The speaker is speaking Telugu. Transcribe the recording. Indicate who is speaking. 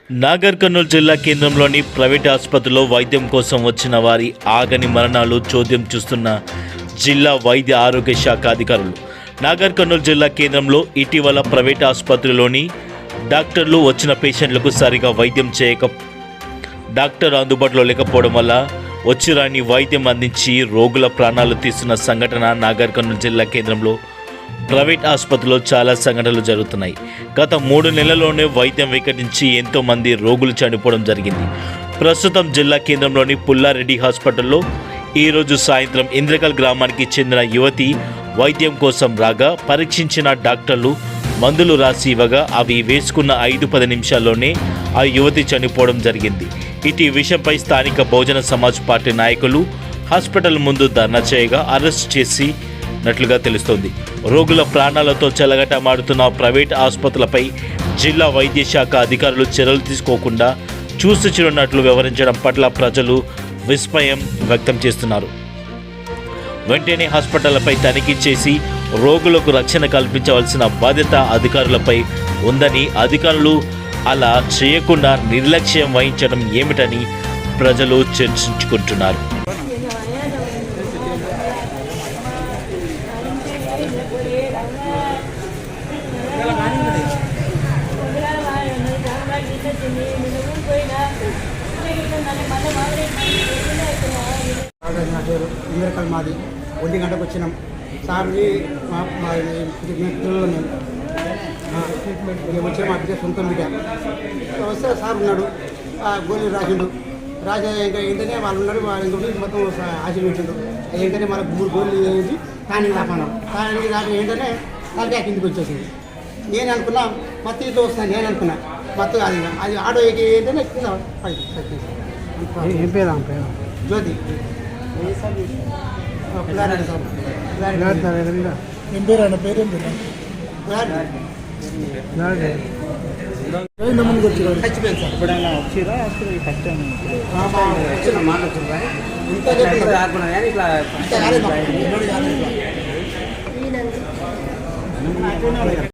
Speaker 1: నాగర్ కర్నూలు జిల్లా కేంద్రంలోని ప్రైవేట్ ఆసుపత్రిలో వైద్యం కోసం వచ్చిన వారి ఆగని మరణాలు చోద్యం చూస్తున్న జిల్లా వైద్య ఆరోగ్య శాఖ అధికారులు. నాగర్ కర్నూలు జిల్లా కేంద్రంలో ఇటీవల ప్రైవేట్ ఆసుపత్రిలోని డాక్టర్లు వచ్చిన పేషెంట్లకు సరిగా వైద్యం డాక్టర్ అందుబాటులో లేకపోవడం వల్ల వచ్చిరాని వైద్యం అందించి రోగుల ప్రాణాలు తీస్తున్న సంఘటన నాగర్ కర్నూలు జిల్లా కేంద్రంలో ప్రైవేట్ ఆసుపత్రిలో చాలా సంఘటనలు జరుగుతున్నాయి. గత 3 నెలల్లోనే వైద్యం వికటించి ఎంతోమంది రోగులు చనిపోవడం జరిగింది. ప్రస్తుతం జిల్లా కేంద్రంలోని పుల్లారెడ్డి హాస్పిటల్లో ఈరోజు సాయంత్రం ఇంద్రకల్ గ్రామానికి చెందిన యువతి వైద్యం కోసం రాగా పరీక్షించిన డాక్టర్లు మందులు రాసి ఇవ్వగా అవి వేసుకున్న 5-10 నిమిషాల్లోనే ఆ యువతి చనిపోవడం జరిగింది. ఇటు ఈ విషయంపై స్థానిక బహుజన సమాజ్ పార్టీ నాయకులు హాస్పిటల్ ముందు ధర్నా చేయగా అరెస్ట్ చేసినట్లుగా తెలుస్తోంది. రోగుల ప్రాణాలతో చెలగటమాడుతున్న ప్రైవేట్ ఆసుపత్రులపై జిల్లా వైద్య శాఖ అధికారులు చర్యలు తీసుకోకుండా చూసిచున్నట్లు వివరించడం పట్ల ప్రజలు విస్మయం వ్యక్తం చేస్తున్నారు. వెంటనే హాస్పిటళ్లపై తనిఖీ చేసి రోగులకు రక్షణ కల్పించవలసిన బాధ్యత అధికారులపై ఉందని, అధికారులు అలా చేయకుండా నిర్లక్ష్యం వహించడం ఏమిటని ప్రజలు చర్చించుకుంటున్నారు.
Speaker 2: ఇంద్రకల్ మాది 1 గంటకు వచ్చినాం సార్ని పిల్లలు మేము వచ్చే మా బిడ్డ సొంత బిడ్డ వస్తే సార్ ఉన్నాడు, గోళీలు రాసిండు. రాసే ఇంకా ఏంటనే వాళ్ళు ఉన్నారు, ఇంకొకటి మొత్తం ఆశీర్వించిండు. ఏంటనే మనకు 3 గోళీలు వేసి టానింగ్ రాపన్నాం. టానింగ్ రాక ఏంటనే తలకాయ కిందికి వచ్చేసింది. నేను అనుకున్నా మత్తు ఇట్లా వస్తాను, నేను అనుకున్నా మత్తు అది ఆటో ఎక్కి ఏంటనే కింద
Speaker 3: ఏం పేరు
Speaker 2: జ్యోతి
Speaker 3: ఏం పేరు అన్న పేరు ఏం పేరు
Speaker 2: చచ్చిపోయింది సార్.
Speaker 3: ఎప్పుడైనా వచ్చిరా ఫస్ట్ టైం
Speaker 2: వచ్చిన మాట వచ్చింది.